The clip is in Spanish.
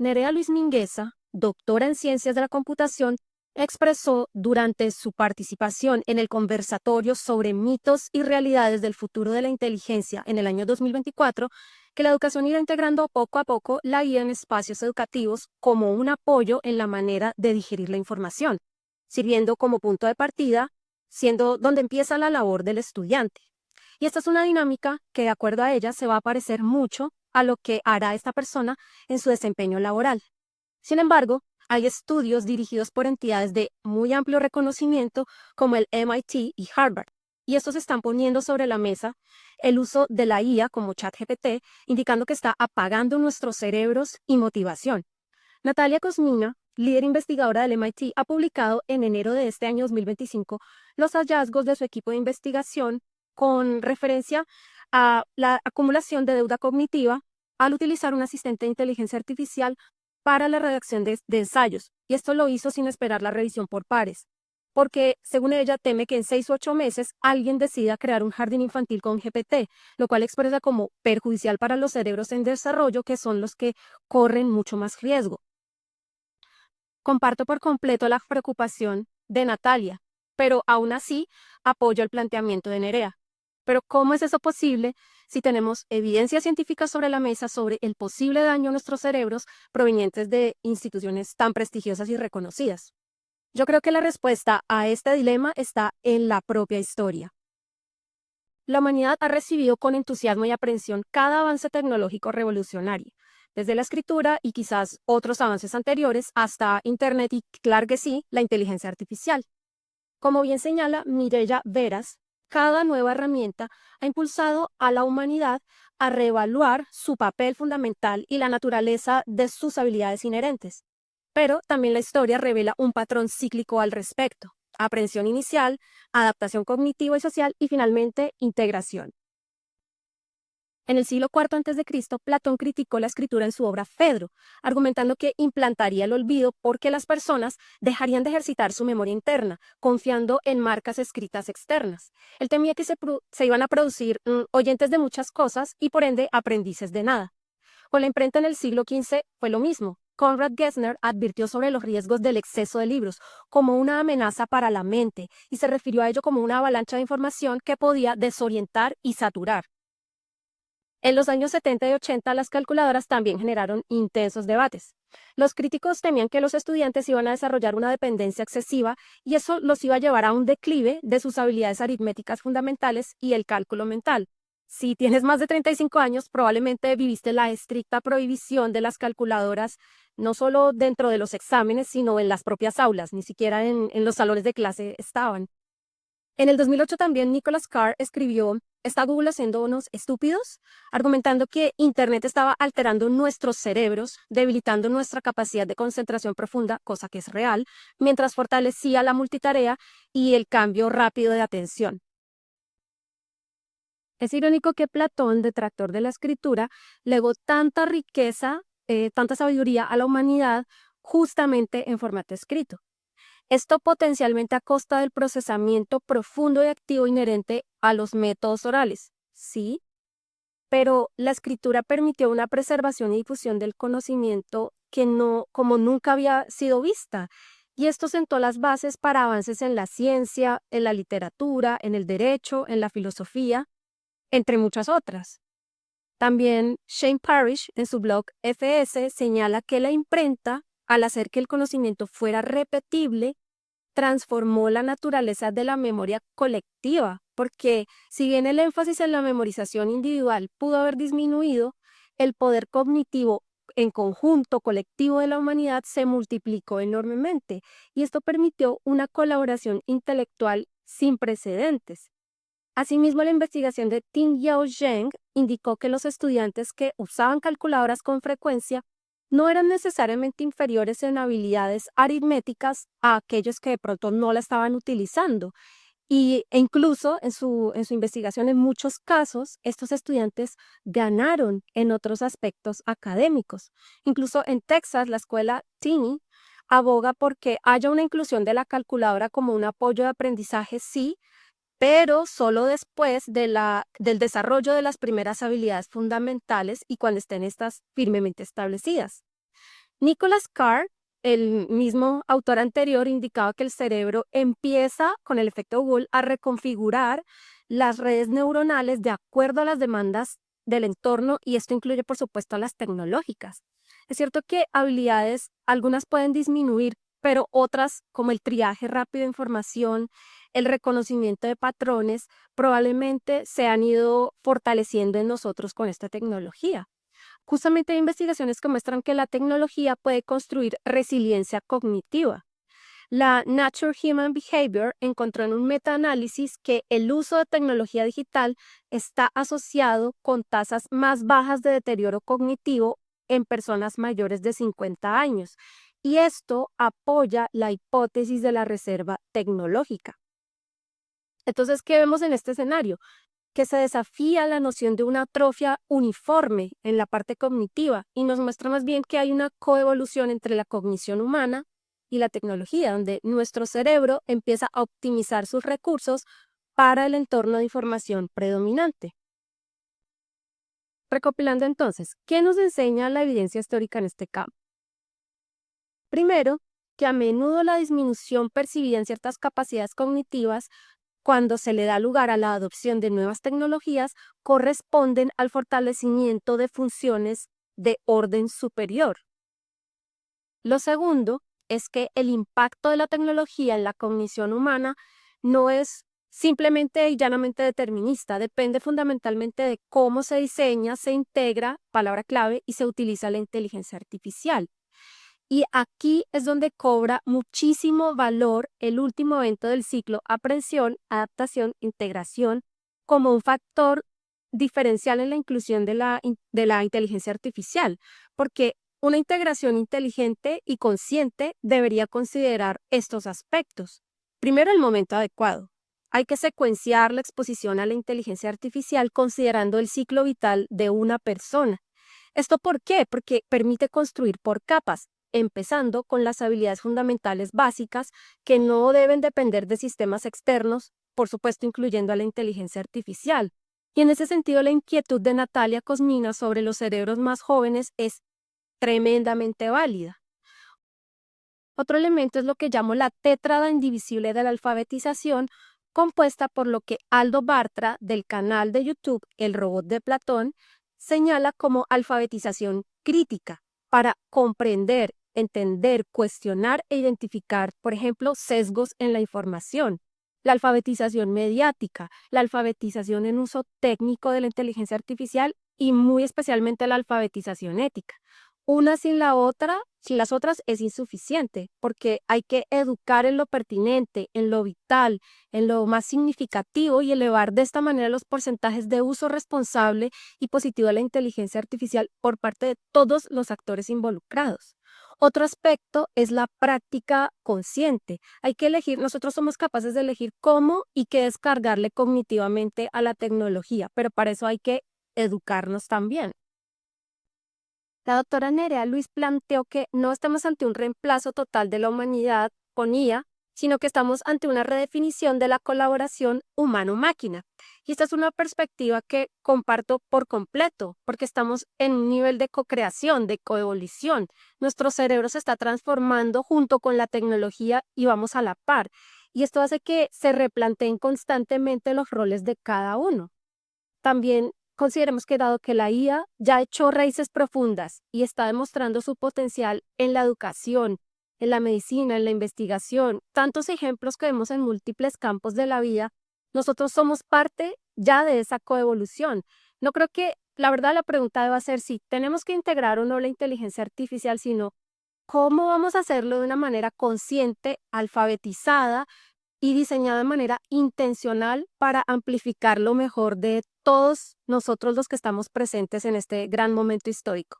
Nerea Luis Mingueza, doctora en Ciencias de la Computación, expresó durante su participación en el conversatorio sobre mitos y realidades del futuro de la inteligencia en el año 2024 que la educación irá integrando poco a poco la IA en espacios educativos como un apoyo en la manera de digerir la información, sirviendo como punto de partida, siendo donde empieza la labor del estudiante. Y esta es una dinámica que, de acuerdo a ella, se va a parecer mucho a lo que hará esta persona en su desempeño laboral. Sin embargo, hay estudios dirigidos por entidades de muy amplio reconocimiento como el MIT y Harvard, y estos están poniendo sobre la mesa el uso de la IA como ChatGPT, indicando que está apagando nuestros cerebros y motivación. Natalia Kosmina, líder investigadora del MIT, ha publicado en enero de este año 2025 los hallazgos de su equipo de investigación con referencia a la acumulación de deuda cognitiva al utilizar un asistente de inteligencia artificial para la redacción de ensayos, y esto lo hizo sin esperar la revisión por pares, porque, según ella, teme que en 6 u 8 meses alguien decida crear un jardín infantil con GPT, lo cual expresa como perjudicial para los cerebros en desarrollo, que son los que corren mucho más riesgo. Comparto por completo la preocupación de Natalia, pero aún así apoyo el planteamiento de Nerea. Pero ¿cómo es eso posible si tenemos evidencia científica sobre la mesa sobre el posible daño a nuestros cerebros provenientes de instituciones tan prestigiosas y reconocidas? Yo creo que la respuesta a este dilema está en la propia historia. La humanidad ha recibido con entusiasmo y aprehensión cada avance tecnológico revolucionario, desde la escritura y quizás otros avances anteriores hasta Internet y, claro que sí, la inteligencia artificial. Como bien señala Mireya Veras, cada nueva herramienta ha impulsado a la humanidad a reevaluar su papel fundamental y la naturaleza de sus habilidades inherentes. Pero también la historia revela un patrón cíclico al respecto: aprehensión inicial, adaptación cognitiva y social y finalmente integración. En el siglo IV a.C., Platón criticó la escritura en su obra Fedro, argumentando que implantaría el olvido porque las personas dejarían de ejercitar su memoria interna, confiando en marcas escritas externas. Él temía que se iban a producir oyentes de muchas cosas y por ende aprendices de nada. Con la imprenta en el siglo XV fue lo mismo. Conrad Gessner advirtió sobre los riesgos del exceso de libros como una amenaza para la mente y se refirió a ello como una avalancha de información que podía desorientar y saturar. En los años 70 y 80, las calculadoras también generaron intensos debates. Los críticos temían que los estudiantes iban a desarrollar una dependencia excesiva y eso los iba a llevar a un declive de sus habilidades aritméticas fundamentales y el cálculo mental. Si tienes más de 35 años, probablemente viviste la estricta prohibición de las calculadoras, no solo dentro de los exámenes, sino en las propias aulas, ni siquiera en los salones de clase estaban. En el 2008 también Nicholas Carr escribió ¿Está Google haciéndonos estúpidos?, argumentando que Internet estaba alterando nuestros cerebros, debilitando nuestra capacidad de concentración profunda, cosa que es real, mientras fortalecía la multitarea y el cambio rápido de atención. Es irónico que Platón, detractor de la escritura, legó tanta riqueza, tanta sabiduría a la humanidad justamente en formato escrito. Esto potencialmente a costa del procesamiento profundo y activo inherente a los métodos orales, sí, pero la escritura permitió una preservación y difusión del conocimiento que no, como nunca había sido vista, y esto sentó las bases para avances en la ciencia, en la literatura, en el derecho, en la filosofía, entre muchas otras. También Shane Parrish, en su blog FS, señala que la imprenta, al hacer que el conocimiento fuera repetible, transformó la naturaleza de la memoria colectiva, porque si bien el énfasis en la memorización individual pudo haber disminuido, el poder cognitivo en conjunto colectivo de la humanidad se multiplicó enormemente, y esto permitió una colaboración intelectual sin precedentes. Asimismo, la investigación de Ting-Yao Zheng indicó que los estudiantes que usaban calculadoras con frecuencia no eran necesariamente inferiores en habilidades aritméticas a aquellos que de pronto no la estaban utilizando. E incluso en su investigación, en muchos casos, estos estudiantes ganaron en otros aspectos académicos. Incluso en Texas, la escuela Tinney aboga porque haya una inclusión de la calculadora como un apoyo de aprendizaje, sí, pero solo después del desarrollo de las primeras habilidades fundamentales y cuando estén estas firmemente establecidas. Nicholas Carr, el mismo autor anterior, indicaba que el cerebro empieza, con el efecto Google, a reconfigurar las redes neuronales de acuerdo a las demandas del entorno, y esto incluye, por supuesto, a las tecnológicas. Es cierto que habilidades, algunas pueden disminuir, pero otras, como el triaje rápido de información, el reconocimiento de patrones, probablemente se han ido fortaleciendo en nosotros con esta tecnología. Justamente hay investigaciones que muestran que la tecnología puede construir resiliencia cognitiva. La Nature Human Behavior encontró en un metaanálisis que el uso de tecnología digital está asociado con tasas más bajas de deterioro cognitivo en personas mayores de 50 años. Y esto apoya la hipótesis de la reserva tecnológica. Entonces, ¿qué vemos en este escenario? Que se desafía la noción de una atrofia uniforme en la parte cognitiva y nos muestra más bien que hay una coevolución entre la cognición humana y la tecnología, donde nuestro cerebro empieza a optimizar sus recursos para el entorno de información predominante. Recopilando entonces, ¿qué nos enseña la evidencia histórica en este campo? Primero, que a menudo la disminución percibida en ciertas capacidades cognitivas cuando se le da lugar a la adopción de nuevas tecnologías, corresponden al fortalecimiento de funciones de orden superior. Lo segundo es que el impacto de la tecnología en la cognición humana no es simplemente y llanamente determinista, depende fundamentalmente de cómo se diseña, se integra, palabra clave, y se utiliza la inteligencia artificial. Y aquí es donde cobra muchísimo valor el último evento del ciclo: aprehensión, adaptación, integración, como un factor diferencial en la inclusión de la inteligencia artificial, porque una integración inteligente y consciente debería considerar estos aspectos. Primero, el momento adecuado. Hay que secuenciar la exposición a la inteligencia artificial considerando el ciclo vital de una persona. ¿Esto por qué? Porque permite construir por capas, empezando con las habilidades fundamentales básicas que no deben depender de sistemas externos, por supuesto incluyendo a la inteligencia artificial. Y en ese sentido, la inquietud de Natalia Cosmina sobre los cerebros más jóvenes es tremendamente válida. Otro elemento es lo que llamo la tétrada indivisible de la alfabetización, compuesta por lo que Aldo Bartra, del canal de YouTube El Robot de Platón, señala como alfabetización crítica para comprender, entender, cuestionar e identificar, por ejemplo, sesgos en la información. La alfabetización mediática, la alfabetización en uso técnico de la inteligencia artificial y muy especialmente la alfabetización ética. Una sin la otra, sin las otras, es insuficiente, porque hay que educar en lo pertinente, en lo vital, en lo más significativo, y elevar de esta manera los porcentajes de uso responsable y positivo de la inteligencia artificial por parte de todos los actores involucrados. Otro aspecto es la práctica consciente. Hay que elegir, nosotros somos capaces de elegir cómo y qué descargarle cognitivamente a la tecnología, pero para eso hay que educarnos también. La doctora Nerea Luis planteó que no estamos ante un reemplazo total de la humanidad con IA, sino que estamos ante una redefinición de la colaboración humano-máquina. Y esta es una perspectiva que comparto por completo, porque estamos en un nivel de co-creación, de coevolución. Nuestro cerebro se está transformando junto con la tecnología y vamos a la par. Y esto hace que se replanteen constantemente los roles de cada uno. También consideremos que, dado que la IA ya echó raíces profundas y está demostrando su potencial en la educación, en la medicina, en la investigación, tantos ejemplos que vemos en múltiples campos de la vida, nosotros somos parte ya de esa coevolución. No creo que, la verdad, la pregunta deba ser si tenemos que integrar o no la inteligencia artificial, sino cómo vamos a hacerlo de una manera consciente, alfabetizada y diseñada de manera intencional para amplificar lo mejor de todos nosotros los que estamos presentes en este gran momento histórico.